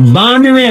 92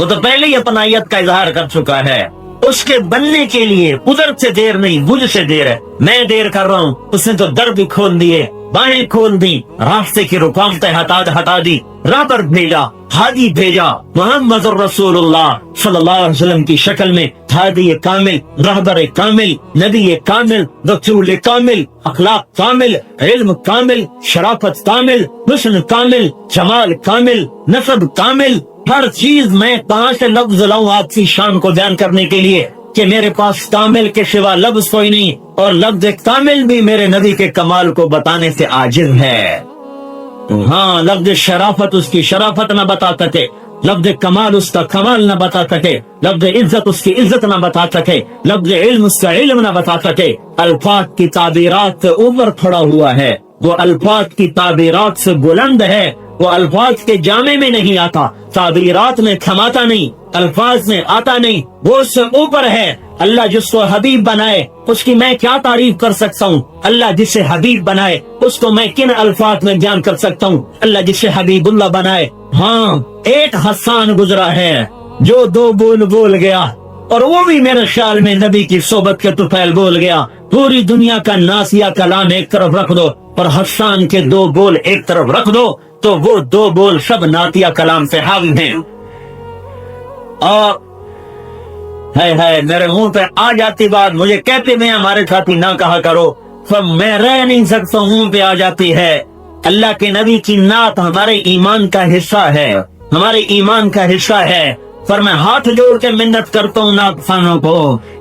وہ تو پہلے ہی اپنائیت کا اظہار کر چکا ہے. اس کے بننے کے لیے ادھر سے دیر نہیں, مجھ سے دیر ہے. میں دیر کر رہا ہوں, اس نے تو در بھی کھول دیے, بائیں کھول دی, راستے کی رکاوٹیں ہٹا دی, راہ پر بھیجا, ہادی بھیجا. محمد رسول اللہ صلی اللہ علیہ وسلم کی شکل میں ہادی کامل, رہبر کامل, نبی کامل, رسول کامل, اخلاق کامل, علم کامل, شرافت کامل, حسن کامل, جمال کامل, نسب کامل. ہر چیز میں کہاں سے لفظ لاؤں آپ کی شان کو بیان کرنے کے لیے کہ میرے پاس کامل کے سوا لفظ کوئی نہیں, اور لفظ کامل بھی میرے نبی کے کمال کو بتانے سے عاجز ہے. ہاں, لفظ شرافت اس کی شرافت نہ بتا سکے, لفظ کمال اس کا کمال نہ بتا سکے, لفظ عزت اس کی عزت نہ بتا سکے, لفظ علم اس کا علم نہ بتا سکے. الفاظ کی تعبیرات سے اوپر کھڑا ہوا ہے, وہ الفاظ کی تعبیرات سے بلند ہے, وہ الفاظ کے جامع میں نہیں آتا, تعبیرات میں تھماتا نہیں, الفاظ میں آتا نہیں, وہ اس سے اوپر ہے. اللہ جس کو حبیب بنائے اس کی میں کیا تعریف کر سکتا ہوں, اللہ جسے حبیب بنائے اس کو میں کن الفاظ میں بیان کر سکتا ہوں, اللہ جسے حبیب اللہ بنائے. ہاں, ایک حسان گزرا ہے جو 2 بول بول گیا, اور وہ بھی میرے خیال میں نبی کی صحبت کے طفیل بول گیا. پوری دنیا کا ناسیہ کلام ایک طرف رکھ دو اور حسان کے 2 بول ایک طرف رکھ دو, تو وہ 2 بول سب ناتیہ کلام سے حاوی ہیں. اور ہے میرے منہ پہ آ جاتی بات, مجھے کہتے میں ہمارے ساتھی نہ کہا کرو, پر میں رہ نہیں سکتا, منہ پہ آ جاتی ہے. اللہ کے نبی کی نعت ہمارے ایمان کا حصہ ہے, ہمارے ایمان کا حصہ ہے. پر میں ہاتھ جوڑ کے منت کرتا ہوں نعت خوانوں کو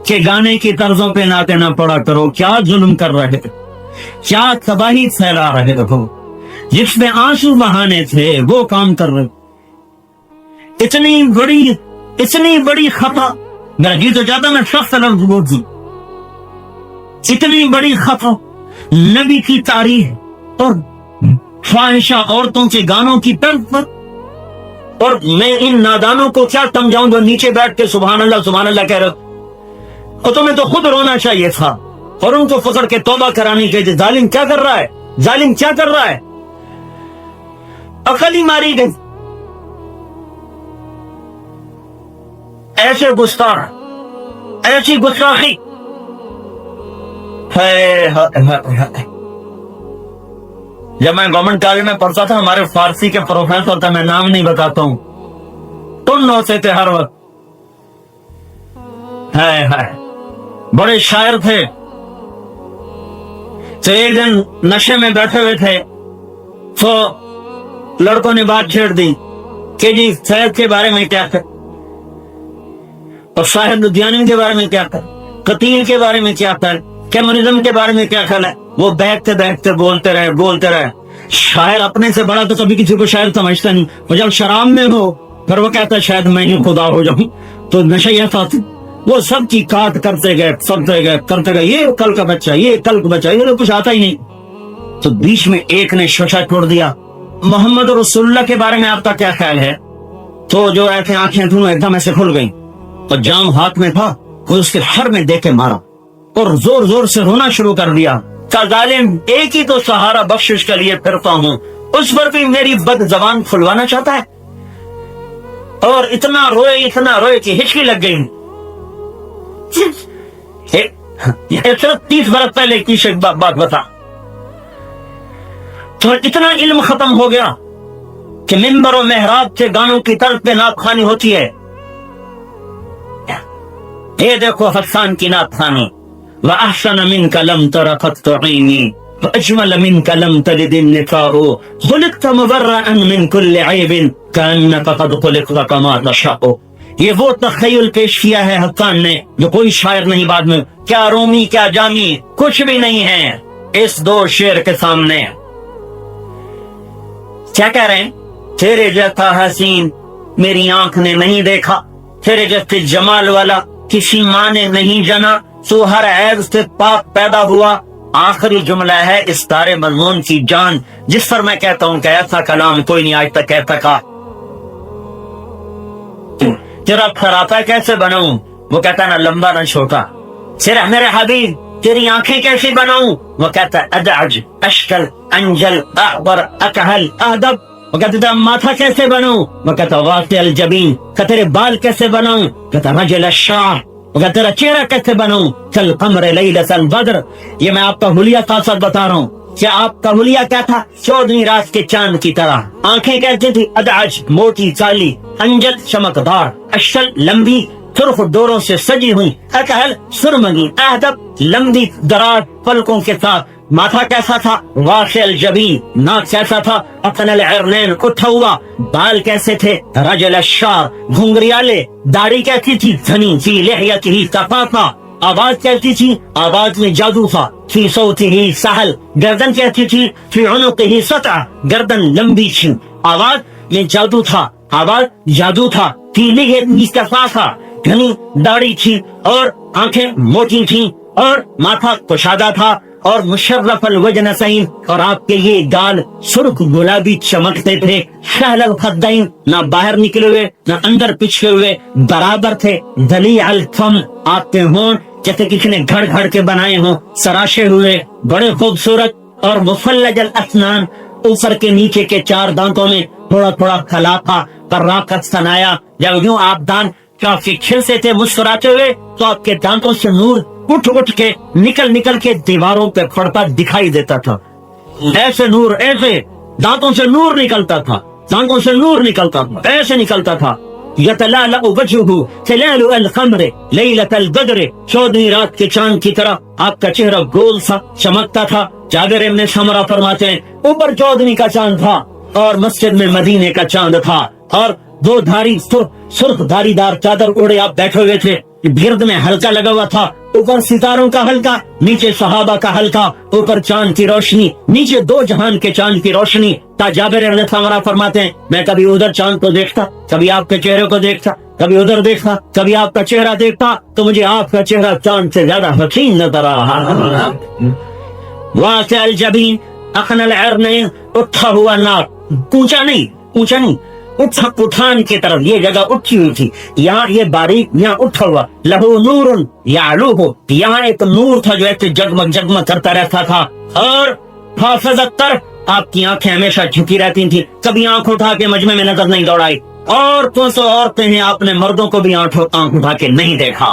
کہ گانے کی طرزوں پہ نعتیں نہ پڑا کرو. کیا ظلم کر رہے, کیا تباہی پھیلا رہے ہو, جس میں آنسو بہانے تھے وہ کام کر رہے. اتنی بڑی خطا, میرا جی تو چاہتا میں سخت لفظ بول دوں, اتنی بڑی خطا نبی کی تعریف اور فاحشہ عورتوں کے گانوں کی طرف پر. اور میں ان نادانوں کو کیا سمجھاؤں جو نیچے بیٹھ کے سبحان اللہ کہہ رہے, اور تمہیں تو خود رونا چاہیے تھا, اور ان کو پکڑ کے توبہ کرانی چاہیے. ظالم کیا کر رہا ہے, ظالم کیا کر رہا ہے, عقل ہی ماری گئی. ایسے گستاخ, ایسی گستاخی ہے. جب میں گورنمنٹ کالج میں پڑھتا تھا, ہمارے فارسی کے پروفیسر تھے, میں نام نہیں بتاتا ہوں, تم ہوتے تھے ہر وقت, ہے بڑے شاعر تھے. تو ایک دن نشے میں بیٹھے ہوئے تھے, تو لڑکوں نے بات چھیڑ دی کہ جی صحت کے بارے میں کیا کر, اور شاہد لدھیانوی کے بارے میں کیا کر, قتیل کے بارے میں کیا کر, کیمونزم کے بارے میں کیا خیال ہے. وہ بیٹھتے بولتے رہے. شاعر اپنے سے بڑا تو کبھی کسی کو شاعر سمجھتا نہیں, اور جب شراب میں ہو پھر وہ کہتا ہے شاید میں ہی خدا ہو جاؤں. تو نشہ یہ تھا, وہ سب کی کاٹ کرتے گئے, یہ کل کا بچہ, یہ کچھ آتا ہی نہیں. تو بیچ میں ایک نے شوشہ چھوڑ دیا, محمد رسول اللہ کے بارے میں آپ کا کیا خیال ہے. تو جو ایسے آنکھیں تھیں ایک دم ایسے کھل گئیں, اور جام ہاتھ میں تھا, وہ اس کے سر میں دے کے مارا اور زور سے رونا شروع کر دیا. کہ ظالم ایک ہی تو سہارا بخشش کے لیے پھرتا ہوں, اس پر بھی میری بد زبان کھلوانا چاہتا ہے. اور اتنا روئے کہ ہچکی لگ گئی. صرف 30 برس پہلے کی بات بتا. تو اتنا علم ختم ہو گیا کہ منبر و محراب سے گانوں کی طرف پہ نعت خوانی ہوتی ہے. یہ دیکھو حسان کی نعت خوانی, وَأَحْسَنَ مِنْكَ لَمْ تَرَ قَطُّ عَيْنِي وَأَجْمَلَ مِنْكَ لَمْ تَلِدِ النِّسَاءُ خُلِقْتَ مُبَرَّئًا مِنْ كُلِّ عَيْبٍ كَأَنَّكَ قَدْ خُلِقْتَ كَمَا تَشَاءُ. یہ وہ تخیل پیش کیا ہے حسان نے جو کوئی شاعر نہیں بعد میں, کیا رومی کیا جامی کچھ بھی نہیں ہے اس 2 شعر کے سامنے. کیا کہہ رہے ہیں, تیرے جیسا حسین میری آنکھ نے نہیں دیکھا, تیرے جیسے جمال والا کسی ماں نے نہیں جنا, تو ہر عیب سے پاک پیدا ہوا. آخری جملہ ہے اس سارے مضمون کی جان, جس پر میں کہتا ہوں کہ ایسا کلام کوئی نہیں آج تک کہہ سکا. تیرا خراپا کیسے بناؤں, وہ کہتا ہے نہ لمبا نہ چھوٹا. تیرا میرے حبیب تیری آنکھیں کیسی بناؤں, وہ کہتا ہے ادعج اشکل انجل اعبر اکحل ادب. وہ کہتے تھے ماتھا کیسے بناؤں؟ وہ کہتا واقع الجبین. کہ تیرے بال کیسے بناؤں؟ کہتا رجل الشعر. وہ کہتا تیرا چہرہ کیسے بناؤں؟ کل قمر لیلۃ البدر. یہ میں آپ کا حلیہ خاص بتا رہا ہوں کہ آپ کا حلیہ کیا تھا؟ 14ویں رات کے چاند کی طرح. آنکھیں کہتی تھی ادعج موٹی کالی، انجل چمکدار، اشل لمبی سرخ ڈوروں سے سجی ہوئی، اکحل سرمگی، اہدب لمبی دراز پلکوں کے ساتھ. ماتھا کیسا تھا؟ واسع الجبین. ناک کیسا تھا؟ اقن العرنین اٹھا ہوا. بال کیسے تھے؟ رجل الشعر گھنگریالے. داڑھی کیسی تھی؟ گھنی فی لحیتہ ثقافہ. آواز کیسی تھی؟ آواز میں جادو تھا. فی صوتہ سہل. گردن کیسی تھی؟ فی عنقہ سطع. گردن لمبی تھی. آواز میں جادو تھا. آواز جادو تھا. فی لحیتہ ثقافہ. گھنی داڑھی تھی اور آنکھیں موٹی تھیں اور ماتھا کشادہ تھا اور مشرف الوجہ نسیم. اور آپ کے یہ گال سرخ گلابی چمکتے تھے. شہل الخدین. نہ باہر نکلے ہوئے نہ اندر پچھلے ہوئے، برابر تھے. دلیع الفم. آپ کے ہونٹ جیسے کسی نے گھڑ گھڑ کے بنائے ہوں، سراشے ہوئے، بڑے خوبصورت. اور مفلج الاسنان. اوپر کے نیچے کے 4 دانتوں میں تھوڑا تھوڑا خلا تھا. براقت سنایا. جب یوں آپ دانت کافی کھلتے تھے مسکراتے ہوئے تو آپ کے دانتوں سے نور اٹھ کے نکل کے دیواروں پہ پڑتا دکھائی دیتا تھا. ایسے نور، ایسے دانتوں سے نور نکلتا تھا. دانتوں سے نور نکلتا تھا، ایسے نکلتا تھا. یتلالأ وجهه تلالؤ القمر لیلۃ البدر. 14ویں رات کے چاند کی طرح آپ کا چہرہ گول سا چمکتا تھا. جابر ابن سمرہ فرماتے ہیں اوپر 14ویں کا چاند تھا اور مسجد میں مدینے کا چاند تھا اور 2 دھاری سرخ دھاری دار چادر اوڑے آپ بیٹھے ہوئے تھے. گرد میں ہلکا لگا ہوا تھا. اوپر ستاروں کا ہلکا، نیچے صحابہ کا ہلکا. اوپر چاند کی روشنی، نیچے 2 جہان کے چاند کی روشنی. تا جابر ابن سمرہ فرماتے ہیں میں کبھی ادھر چاند کو دیکھتا، کبھی آپ کے چہرے کو دیکھتا، کبھی ادھر دیکھتا، کبھی آپ کا چہرہ دیکھتا تو مجھے آپ کا چہرہ چاند سے زیادہ حسین نظر آ رہا. واسع الجبین اقن العرنین. اٹھا ہوا ناک، اونچا نہیں اٹھا پٹھان کی طرف. یہ جگہ اٹھی ہوئی تھی، یہاں یہ باریک، یہاں اٹھا ہوا. لہو نور یعلوہ. یہاں ایک نور تھا جو ایسے جگمگ کرتا رہتا تھا. اور حافظت تر. آپ کی آنکھیں ہمیشہ جھکی رہتی تھی، کبھی آنکھ اٹھا کے مجمع میں نظر نہیں دوڑائی. عورتوں سے عورتیں ہیں، آپ نے مردوں کو بھی آنکھ اٹھا کے نہیں دیکھا.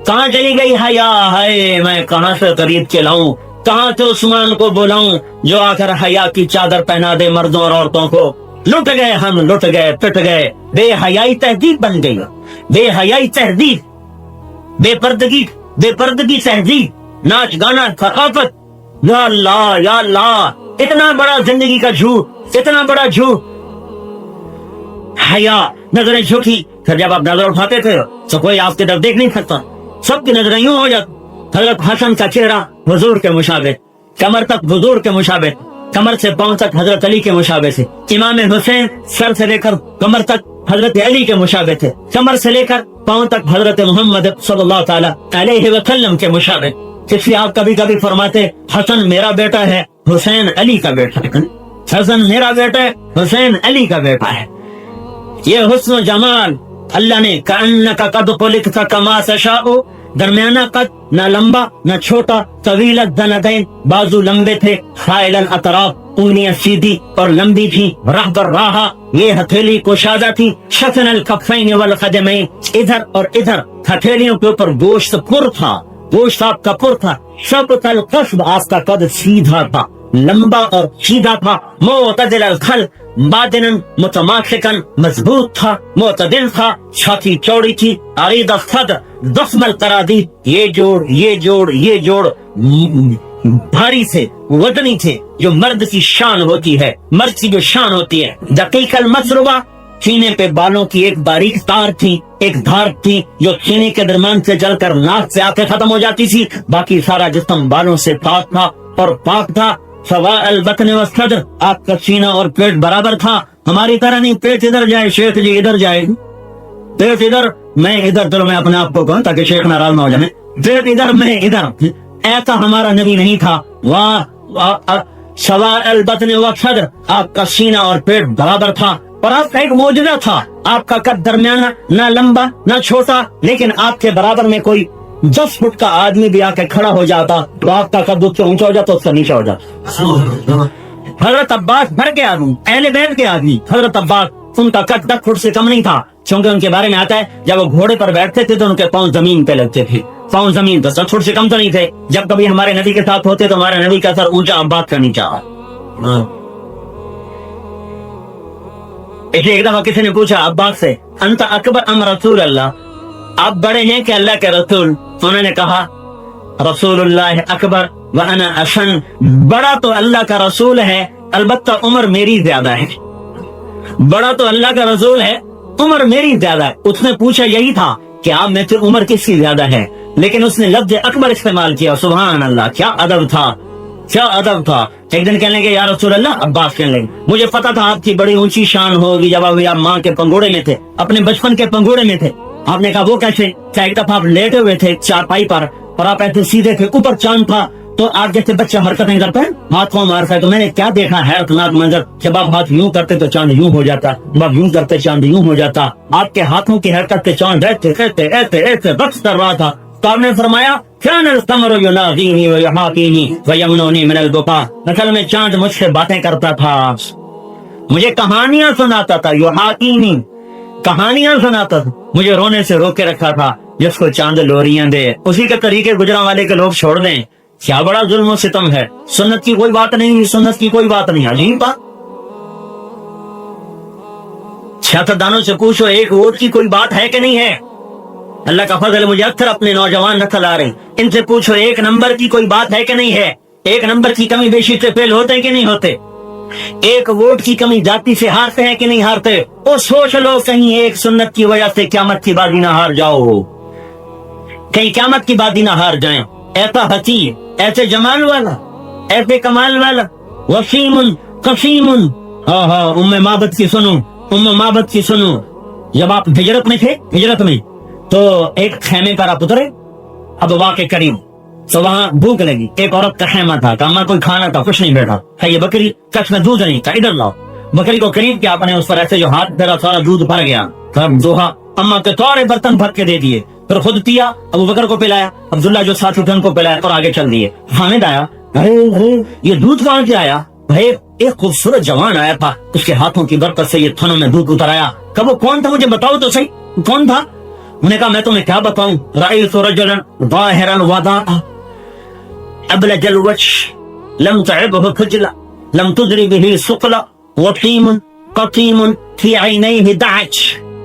کہاں چلی گئی حیا ہے؟ میں کہاں سے قریب چلاؤں؟ کہاں سے عثمان کو بلاؤں جو آ کر حیا کی چادر پہنا دے مردوں اور عورتوں کو؟ لٹ گئے ہم، لٹ گئے، پٹ گئے. بے حیائی تہذیب بن گئی. بے حیائی تہذیب، بے پردگی تہذیب، ناچ گانا ثقافت. یا اللہ یا اللہ، اتنا بڑا زندگی کا جھوٹ، اتنا بڑا جھوٹ. حیا. نظریں جھکی. پھر جب آپ نظر اٹھاتے تھے تو کوئی آپ کی طرف دیکھ نہیں سکتا، سب کی نظریں یوں ہو جاتی. حضرت حسن کا چہرہ حضور کے مشابہ، کمر تک حضور کے مشابہ، کمر سے پاؤں تک حضرت علی کے مشابہ تھے. امام حسین سر سے لے کر کمر تک حضرت علی کے مشابہ تھے، کمر سے لے کر پاؤں تک حضرت محمد صلی اللہ تعالی علیہ وسلم کے مشابہ. اس لیے آپ کبھی کبھی فرماتے حسن میرا بیٹا ہے، حسین علی کا بیٹا ہے. حسن میرا بیٹا ہے، حسین علی کا بیٹا ہے. یہ حسن و جمال اللہ نے کأنک قد خلقت کما تشاء. درمیانہ قد، نہ لمبا نہ چھوٹا. طویل الذنبین. بازو لمبے تھے. حائل الاطراف. انگلیاں سیدھی اور لمبی تھی. راہ پر راہا. یہ ہتھیلی کشادہ تھی. شفن الکفین والقدمین. ادھر اور ادھر ہتھیلیوں کے اوپر گوشت پر تھا، گوشت آپ کا پر تھا. شبط القصب. آپ کا قد سیدھا تھا، لمبا اور سیدھا تھا. معتدل الخلق. باطناً متماسکاً مضبوط تھا، معتدل تھا. چھاتی چوڑی تھی. عریض الصدر. ضخم القرادی. یہ جوڑ بھاری تھے، وزنی تھے، جو مرد کی شان ہوتی ہے، مرد کی جو شان ہوتی ہے. دقیق المسربہ. سینے پہ بالوں کی ایک باریک تار تھی، ایک دھار تھی جو سینے کے درمیان سے جل کر ناک سے آ کے ختم ہو جاتی تھی. باقی سارا جسم بالوں سے پاک تھا اور پاک تھا. سواء البطن والصدر. آپ کا سینہ اور پیٹ برابر تھا. ہماری طرح نہیں پیٹ ادھر جائے شیخ جی ادھر جائے، پیٹ ادھر میں ادھر. چلو میں اپنے آپ کو کہوں تاکہ شیخ ناراض نہ ہو جائے. پیٹ ادھر میں ادھر، ایسا ہمارا نبی نہیں تھا. سواء البطن والصدر. آپ کا سینہ اور پیٹ برابر تھا. اور آپ کا ایک معجزہ تھا، آپ کا قد درمیانہ، نہ لمبا نہ چھوٹا. لیکن آپ کے برابر میں کوئی 10 فٹ کا آدمی بھی آ کے کھڑا ہو جاتا تو آپ کا قد اس سے اونچا ہو جاتا، اس سے نیچا ہو جاتا. حضرت عباس بھر کے آدمی، اہل بیت کے آدمی، حضرت عباس ان کا قد 10 فٹ سے کم نہیں تھا، کیونکہ ان کے بارے میں آتا ہے جب وہ گھوڑے پر بیٹھتے تھے تو ان کے پاؤں زمین پہ لگتے تھے، پاؤں زمین تو 10 فٹ سے کم تو نہیں تھے۔ جب کبھی ہمارے نبی کے ساتھ ہوتے تو ہمارے نبی کا سر اونچا، عباس کا نیچا۔ ایک دفعہ کسی نے پوچھا عباس سے، انت اکبر ام رسول اللہ، آپ بڑے ہیں کہ اللہ کے رسول؟ انہوں نے کہا رسول اللہ اکبر وانا اشن، بڑا تو اللہ کا رسول ہے، البتہ عمر میری زیادہ ہے۔ بڑا تو اللہ کا رسول ہے، عمر میری زیادہ ہے۔ اس نے پوچھا یہی تھا کہ آپ میں سے عمر کس کی زیادہ ہے، لیکن اس نے لفظ اکبر استعمال کیا۔ سبحان اللہ، کیا ادب تھا، کیا ادب تھا۔ ایک دن کہنے لگے یا رسول اللہ، عباس کہنے لگے مجھے پتا تھا آپ کی بڑی اونچی شان ہوگی جب آپ ماں کے پنگوڑے میں تھے، اپنے بچپن کے پنگوڑے میں تھے۔ آپ نے کہا وہ کیسے؟ کیا ایک دفعہ آپ لیٹے ہوئے تھے چارپائی پر اور آپ ایسے سیدھے تھے، اوپر چاند تھا، تو آپ جیسے بچہ حرکتیں کرتے ہیں، ہاتھ کو مارتا ہے، تو میں نے کیا دیکھا حیرتناک منظر، جب آپ ہاتھ یوں کرتے تو چاند یوں ہو جاتا، جب آپ یوں کرتے چاند یوں ہو جاتا۔ آپ کے ہاتھوں کی حرکت سے چاند ایسے ایسے ایسے ایسے رقص کر رہا تھا۔ تو آپ نے فرمایا كان القمر يناغيني ويحاكيني ويمنعني من البكاء، اصل میں چاند مجھ سے باتیں کرتا تھا، مجھے کہانیاں سناتا تھا، یحاکینی، کہانیاں سناتا تھا، مجھے رونے سے روک کے رکھا تھا۔ جس کو چاند لوریاں دے اسی کے طریقے گجراں والے کے لوگ چھوڑ دیں، کیا بڑا ظلم و ستم ہے۔ سنت کی کوئی بات نہیں، سنت کی کوئی بات نہیں، عجیب بات۔ سیاستدانوں سے پوچھو ایک ووٹ کی کوئی بات ہے کہ نہیں ہے؟ اللہ کا فضل مجھے اکثر اپنے نوجوان نسل آ رہے ہیں، ان سے پوچھو ایک نمبر کی کوئی بات ہے کہ نہیں ہے؟ ایک نمبر کی کمی بیشی سے فیل ہوتے ہیں کہ نہیں ہوتے؟ ایک ووٹ کی کمی جاتی سے ہارتے ہیں کہ نہیں ہارتے؟ وہ سوچ لو کہیں ایک سنت کی وجہ سے قیامت کی بازی نہ ہار جاؤ، کہیں قیامت کی بازی نہ ہار جائیں۔ ایسا حسین، ایسے جمال والا، ایسے کمال والا، وسیم قسیم۔ ہاں ہاں، ام معبد کی سنو، ام معبد کی سنو۔ جب آپ ہجرت میں تھے، ہجرت میں تو ایک خیمے پر آپ اترے ابوا کے قریب، تو وہاں بھوک لگی، ایک عورت کا خیمہ تھا، کہا کوئی کھانا تھا، کچھ نہیں بیٹھا ہے، یہ بکری کچھ میں دودھ نہیں تھا، ادھر لاؤ۔ بکری کو قریب کیا، آپ نے اس پر ایسے جو ہاتھ پھیرا، سارا دودھ بھر گیا، دوہا اما کے تھوڑے برتن بھر کے دے دیے، پھر خود پیا، ابو بکر کو پلایا، عبداللہ جو ساتھی تھے ان کو پلایا، اور آگے چل دیے۔ حامد آیا، ارے یہ دودھ کہاں سے آیا؟ بھائی ایک خوبصورت جوان آیا تھا، اس کے ہاتھوں کی برکت سے یہ تھنوں میں دودھ اتر آیا۔ کب وہ کون تھا مجھے بتاؤ تو صحیح، کون تھا؟ انہوں نے کہا میں تمہیں کیا بتاؤں، رأیت رجلا ظاہرا وضاء ابلج الوجه لم تعبه خجلة لم تدر به ثقلا وطيم قطيم في عينيه دعج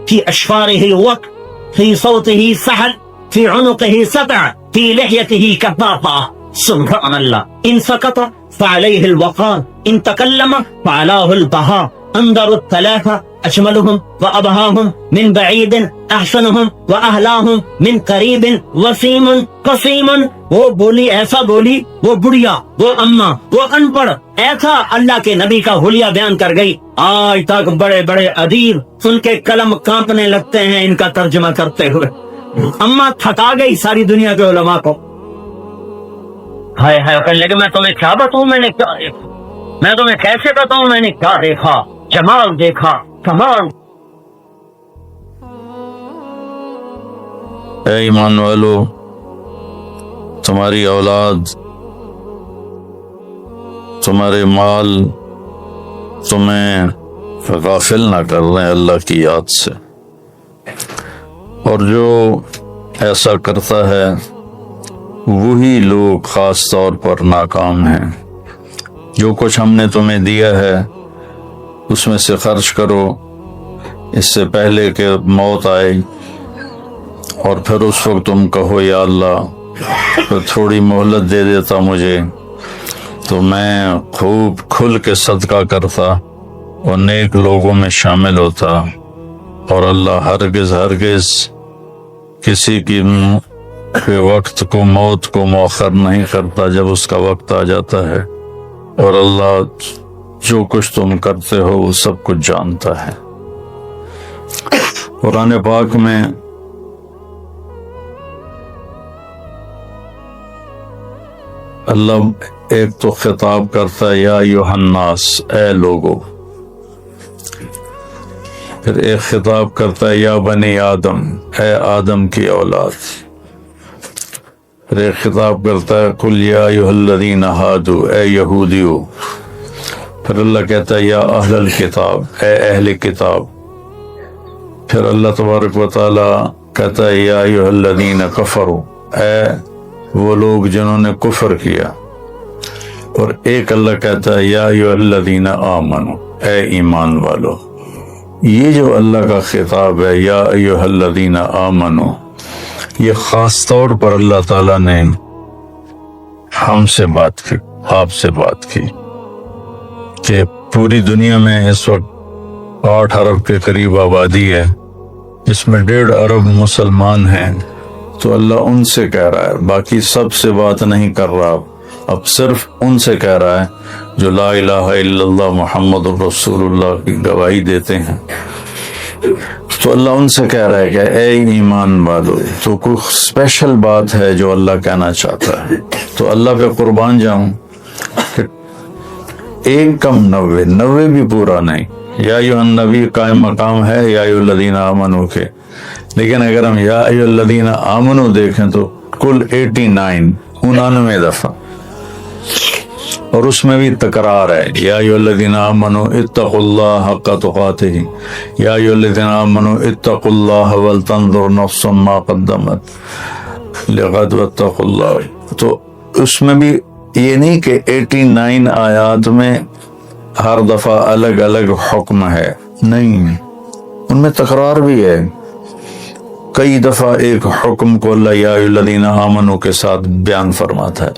في أشفاره وق في صوته سحل في عنقه سبع في لحيته كثافة سبحان الله إن سكت فعليه الوقار إن تكلم فعلاه البهاء انظر الثلاثة أشملهم وأبهاهم من بعيد أحسنهم وأهلاهم من قريب وسيم قسيم۔ وہ بولی ایسا بولی، وہ بڑھیا، وہ اماں، وہ ان پڑھ ایسا اللہ کے نبی کا حلیہ بیان کر گئی، آج تک بڑے بڑے ادیب ان کے قلم کانپنے لگتے ہیں ان کا ترجمہ کرتے ہوئے۔ اماں تھکا گئی ساری دنیا کے علماء کو۔ ہائے ہائے، کہنے لگے میں تمہیں کیا بتاؤں میں نے کیا دیکھا، میں تمہیں کیسے بتاؤں میں نے کیا دیکھا، جمال دیکھا، کمال۔ اے ایمان والو، تمہاری اولاد، تمہارے مال تمہیں غافل نہ کر رہے ہیں اللہ کی یاد سے، اور جو ایسا کرتا ہے وہی لوگ خاص طور پر ناکام ہیں۔ جو کچھ ہم نے تمہیں دیا ہے اس میں سے خرچ کرو اس سے پہلے کہ موت آئے، اور پھر اس وقت تم کہو یا اللہ تو تھوڑی مہلت دے دیتا مجھے تو میں خوب کھل کے صدقہ کرتا اور نیک لوگوں میں شامل ہوتا، اور اللہ ہرگز ہرگز کسی کی وقت کو، موت کو مؤخر نہیں کرتا جب اس کا وقت آ جاتا ہے، اور اللہ جو کچھ تم کرتے ہو وہ سب کچھ جانتا ہے۔ قرآن پاک میں اللہ ایک تو خطاب کرتا ہے یا ایھا الناس، اے لوگو، پھر ایک خطاب کرتا ہے یا بنی آدم، اے آدم کی اولاد، پھر ایک خطاب کرتا ہے قل یا ایھا الذین ہادوا، اے یہودیو، پھر اللہ کہتا ہے یا اہل الکتاب، اے اہل کتاب. پھر اللہ تبارک و تعالی کہتا ہے یا ایھا الذین کفروا، اے وہ لوگ جنہوں نے کفر کیا. اور ایک اللہ کہتا ہے یا ایھا الذین آمنوا، اے ایمان والو. یہ جو اللہ کا خطاب ہے یا ایھا الذین آمنوا، یہ خاص طور پر اللہ تعالیٰ نے ہم سے بات کی، آپ سے بات کی، کہ پوری دنیا میں اس وقت 8 ارب کے قریب آبادی ہے، اس میں 1.5 ارب مسلمان ہیں. تو اللہ ان سے کہہ رہا ہے، باقی سب سے بات نہیں کر رہا، اب صرف ان سے کہہ رہا ہے جو لا الہ الا اللہ محمد رسول اللہ کی گواہی دیتے ہیں. تو اللہ ان سے کہہ رہا ہے کہ اے ایمان والو. تو کوئی اسپیشل بات ہے جو اللہ کہنا چاہتا ہے. تو اللہ پہ قربان جاؤں کہ 1 کم 90 بھی پورا نہیں. یا ایھا النبی قائم مقام ہے یا ایھا الذین آمنوا کے، لیکن اگر ہم یا ایھا الذین آمنوا دیکھیں تو کل 99 دفعہ، اور اس میں بھی تکرار ہے. یا ایھا الذین آمنوا اتقوا اللہ حق تقاتہ، یا ایھا الذین آمنوا اتقوا اللہ ولتنظر نفس ما قدمت لغد واتقوا اللہ. تو اس میں بھی یہ نہیں کہ 89 آیات میں ہر دفعہ الگ الگ حکم ہے، نہیں، ان میں تکرار بھی ہے. کئی دفعہ ایک حکم کو اللہ یا ایھا الذین آمنوا کے ساتھ بیان فرماتا ہے.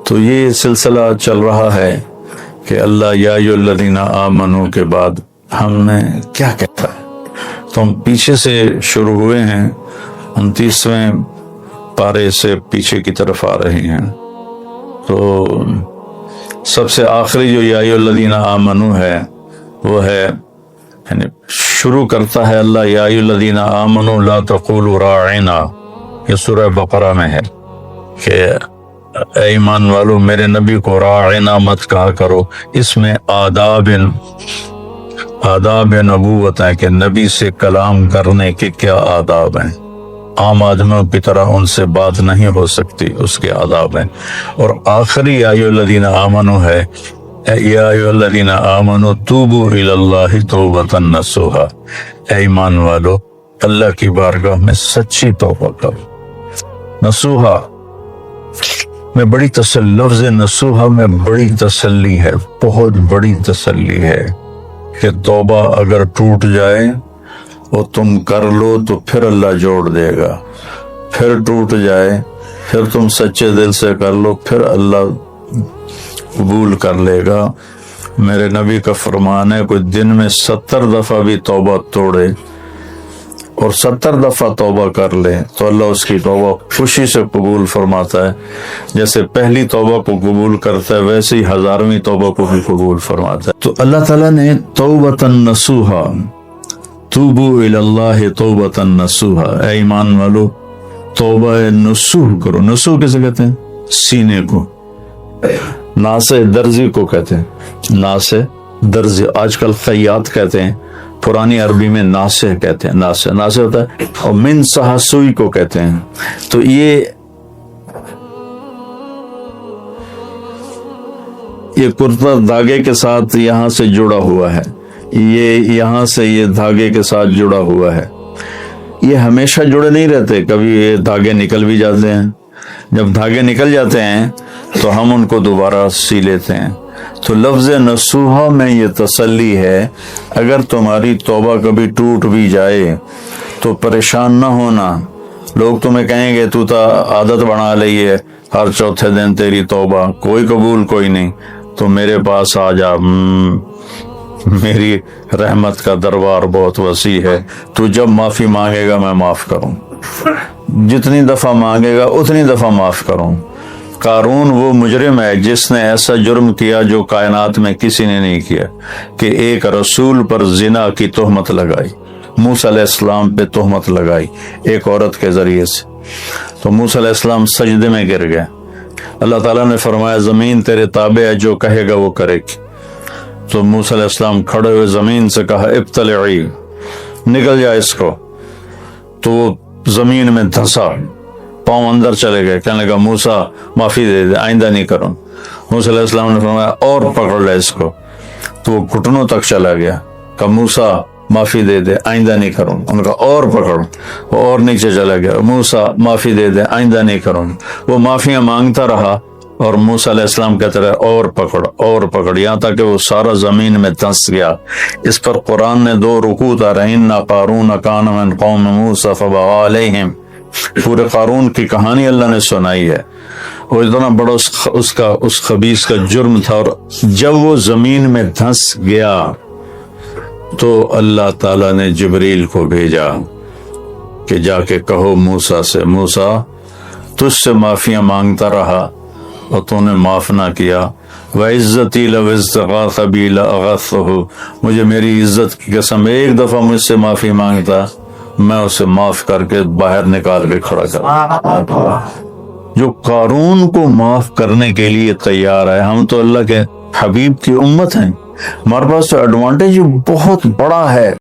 تو یہ سلسلہ چل رہا ہے کہ اللہ یا ایھا الذین آمنوا کے بعد ہم نے کیا کہتا ہے. تو ہم پیچھے سے شروع ہوئے ہیں، 29ویں پارے سے پیچھے کی طرف آ رہے ہیں. تو سب سے آخری جو یا ایھا الذین آمنوا ہے وہ ہے، یعنی شروع کرتا ہے اللہ یا ایھا الذین آمنوا لا تقولوا راعنا، یہ سورہ بقرہ میں ہے کہ اے ایمان والو میرے نبی کو راعنا مت کہا کرو. اس میں آداب نبوت ہے کہ نبی سے کلام کرنے کے کیا آداب ہیں. عام آدمیوں کی طرح ان سے بات نہیں ہو سکتی، اس کے آداب ہیں. اور آخری یا ایھا الذین آمنوا ہے یا ایھا الذین آمنوا توبوا الی اللہ توبۃ نصوحا، اے ایمان والو اللہ کی بارگاہ میں سچی توبہ کرو. نصوحا میں بڑی تسلی، لفظ نصوحا میں بڑی تسلی ہے، بہت بڑی تسلی ہے کہ توبہ اگر ٹوٹ جائے اور تم کر لو تو پھر اللہ جوڑ دے گا، پھر ٹوٹ جائے پھر تم سچے دل سے کر لو پھر اللہ قبول کر لے گا. میرے نبی کا فرمان ہے کوئی دن میں 70 دفعہ بھی توبہ توڑے اور 70 دفعہ توبہ کر لے تو اللہ اس کی توبہ خوشی سے قبول فرماتا ہے. جیسے پہلی توبہ کو قبول کرتا ہے ویسے ہی 1000ویں توبہ کو بھی قبول فرماتا ہے. تو اللہ تعالیٰ نے توبۃ نصوحا، توبوا الی اللہ توبۃ نصوحا، اے ایمان والو توبہ نصوح کرو. نصوح کسے کہتے ہیں؟ سینے کو. ناسے درزی کو کہتے ہیں، ناسے درزی، آج کل خیاط کہتے ہیں، پرانی عربی میں ناسے کہتے ہیں. ناسے ہوتا ہے، اور من سہا سوئی کو کہتے ہیں. تو یہ کرتا دھاگے کے ساتھ یہاں سے جڑا ہوا ہے، یہ یہاں سے یہ دھاگے کے ساتھ جڑا ہوا ہے. یہ ہمیشہ جڑے نہیں رہتے، کبھی یہ دھاگے نکل بھی جاتے ہیں. جب دھاگے نکل جاتے ہیں تو ہم ان کو دوبارہ سی لیتے ہیں. تو لفظ نصوحا میں یہ تسلی ہے، اگر تمہاری توبہ کبھی ٹوٹ بھی جائے تو پریشان نہ ہونا. لوگ تمہیں کہیں گے تو تا عادت بنا لی ہے، ہر چوتھے دن تیری توبہ، کوئی قبول کوئی نہیں. تو میرے پاس آ جا، میری رحمت کا دربار بہت وسیع ہے. تو جب معافی مانگے گا میں معاف کروں، جتنی دفعہ مانگے گا اتنی دفعہ معاف کروں. قارون وہ مجرم ہے جس نے ایسا جرم کیا جو کائنات میں کسی نے نہیں کیا، کہ ایک رسول پر زنا کی تہمت لگائی، موسیٰ علیہ السلام پہ تہمت لگائی ایک عورت کے ذریعے سے. تو موسیٰ علیہ السلام سجدے میں گر گئے. اللہ تعالیٰ نے فرمایا زمین تیرے تابع ہے، جو کہے گا وہ کرے گی. تو موسیٰ علیہ السلام کھڑے ہوئے زمین سے کہا ابتلعی، نکل جائے اس کو. تو وہ زمین میں دھنسا، پاؤں اندر چلے گئے، کہنے لگا موسیٰ معافی دے دے، آئندہ نہیں کروں. موسیٰ علیہ السلام نے فرمایا اور پکڑ لے اس کو، تو وہ گھٹنوں تک چلا گیا، کہ موسیٰ معافی دے دے، آئندہ نہیں کروں۔ ان کا اور پکڑ، وہ اور نیچے چلا گیا، موسیٰ معافی دے دے، آئندہ نہیں کروں۔ وہ معافیاں مانگتا رہا اور موسیٰ علیہ السلام کہتے رہے اور پکڑ، یہاں تک کہ وہ سارا زمین میں دھنس گیا۔ اس پر قرآن نے 2 رکوع اتارے، ان قارون کان من قوم موسیٰ فبغى علیہم۔ پورے قارون کی کہانی اللہ نے سنائی ہے، وہ اتنا بڑا اس خبیث کا جرم تھا، اور جب وہ زمین میں دھنس گیا تو اللہ تعالیٰ نے جبریل کو بھیجا کہ جا کے کہو موسیٰ سے، موسیٰ تجھ سے معافیاں مانگتا رہا اور تو نے معاف نہ کیا، وَعِزَّتِي لَوْ اسْتَغَاثَ بِي لَأَغَثْتُهُ، مجھے میری عزت کی قسم ایک دفعہ مجھ سے معافی مانگتا، میں اسے معاف کر کے باہر نکال کے کھڑا کر۔ جو قارون کو معاف کرنے کے لیے تیار ہے، ہم تو اللہ کے حبیب کی امت ہیں، ہمارے پاس تو ایڈوانٹیج بہت بڑا ہے۔